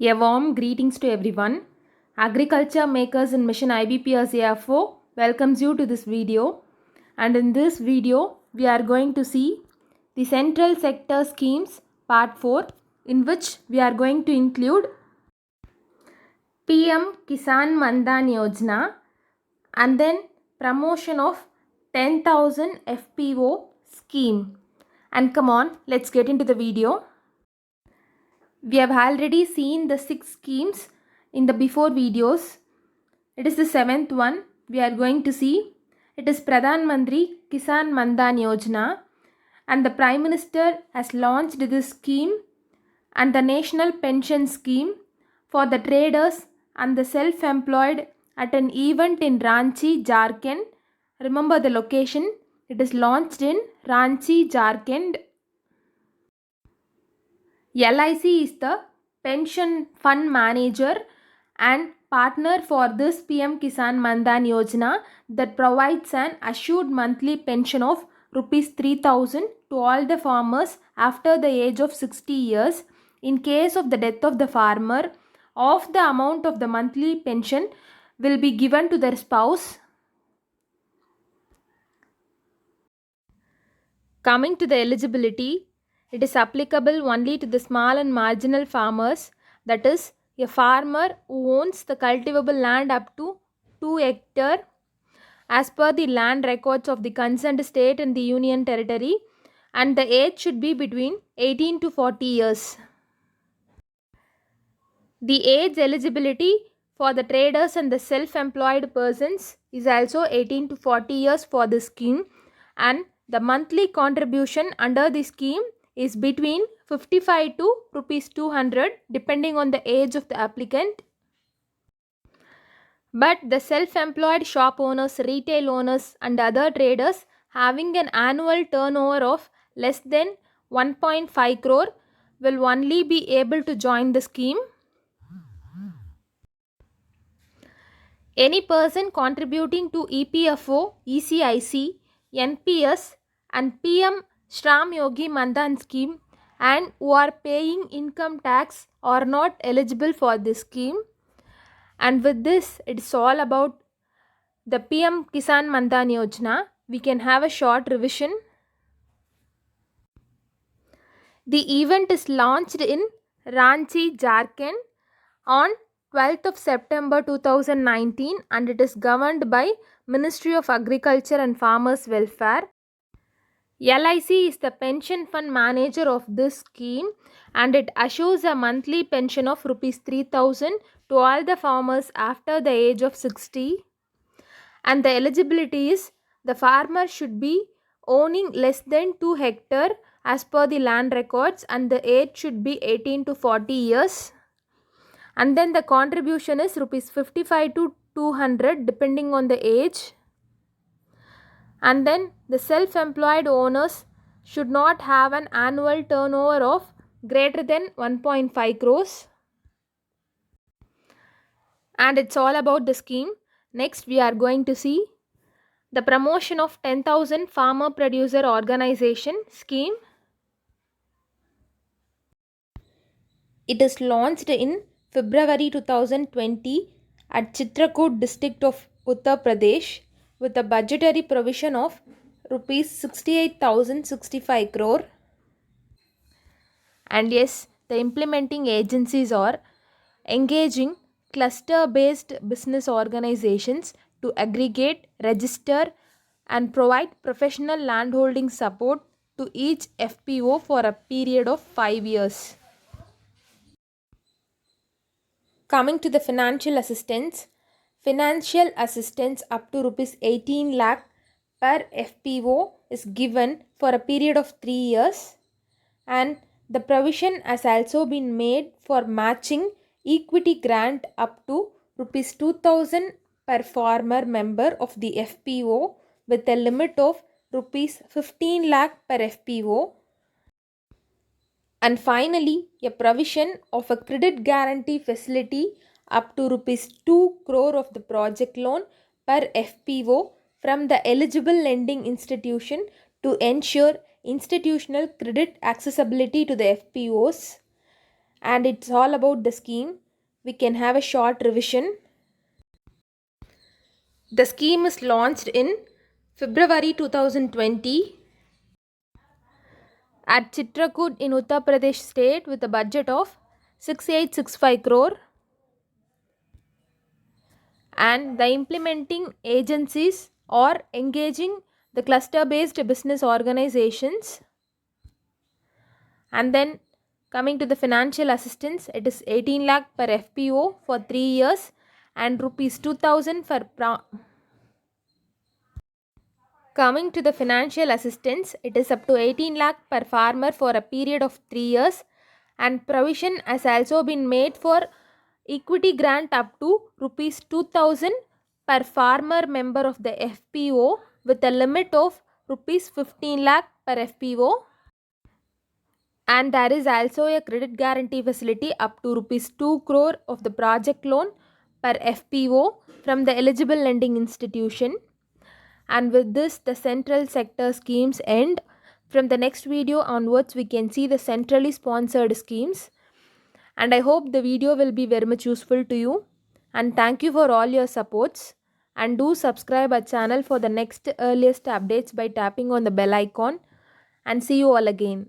A warm greetings to everyone. Agriculture Makers in Mission IBPS AFO welcomes you to this video. And in this video, we are going to see the Central Sector Schemes Part 4, in which we are going to include PM Kisan Mandan Yojana and then promotion of 10,000 FPO scheme. And come on, let's get into the video. We have already seen the 6 schemes in the before videos. It is the 7th one we are going to see. It is Pradhan Mantri Kisan Mandan Yojana, and the Prime Minister has launched this scheme and the National Pension Scheme for the traders and the self-employed at an event in Ranchi, Jharkhand. Remember the location. It is launched in Ranchi, Jharkhand. LIC is the pension fund manager and partner for this PM Kisan Mandan Yojana that provides an assured monthly pension of rupees 3,000 to all the farmers after the age of 60 years. In case of the death of the farmer, of the amount of the monthly pension will be given to their spouse. Coming to the eligibility, it is applicable only to the small and marginal farmers, that is, a farmer who owns the cultivable land up to 2 hectares as per the land records of the concerned state and the union territory, and the age should be between 18 to 40 years. The age eligibility for the traders and the self-employed persons is also 18 to 40 years for the scheme, and the monthly contribution under the scheme is between 55 to rupees 200 depending on the age of the applicant. But the self-employed shop owners, retail owners and other traders having an annual turnover of less than 1.5 crore will only be able to join the scheme. Any person contributing to EPFO, ECIC, NPS and PM Shram Yogi Mandan scheme and who are paying income tax are not eligible for this scheme. And with this, it's all about the PM Kisan Mandan Yojana. We can have a short revision. The event is launched in Ranchi, Jharkhand on 12th of September 2019 and it is governed by Ministry of Agriculture and Farmers Welfare. LIC is the pension fund manager of this scheme and it assures a monthly pension of rupees 3,000 to all the farmers after the age of 60. And the eligibility is the farmer should be owning less than 2 hectares as per the land records and the age should be 18 to 40 years. And then the contribution is rupees 55 to 200 depending on the age. And then the self-employed owners should not have an annual turnover of greater than 1.5 crores. And it's all about the scheme. Next we are going to see the promotion of 10,000 farmer producer organization scheme. It is launched in February 2020 at Chitrakoot district of Uttar Pradesh with a budgetary provision of rupees 68,065 crore. And yes, the implementing agencies are engaging cluster-based business organizations to aggregate, register and provide professional landholding support to each FPO for a period of 5 years. Coming to the financial assistance up to rupees 18 lakh per FPO is given for a period of 3 years, and the provision has also been made for matching equity grant up to rupees 2,000 per farmer member of the FPO with a limit of rupees 15 lakh per FPO. And finally, a provision of a credit guarantee facility up to rupees 2 crore of the project loan per FPO from the eligible lending institution to ensure institutional credit accessibility to the FPOs. and it's all about the scheme. We can have a short revision. The scheme is launched in February 2020 at Chitrakoot in Uttar Pradesh state with a budget of 6865 crore, and the implementing agencies are engaging the cluster based business organizations. And then coming to the financial assistance, it is 18 lakh per FPO for 3 years and rupees 2000 for coming to the financial assistance, it is up to 18 lakh per farmer for a period of 3 years, and provision has also been made for equity grant up to rupees 2000 per farmer member of the FPO with a limit of rupees 15 lakh per FPO. And there is also a credit guarantee facility up to rupees 2 crore of the project loan per FPO from the eligible lending institution. And with this, the central sector schemes end. From the next video onwards, we can see the centrally sponsored schemes. And I hope the video will be very much useful to you. And thank you for all your supports. And do subscribe our channel for the next earliest updates by tapping on the bell icon. And see you all again.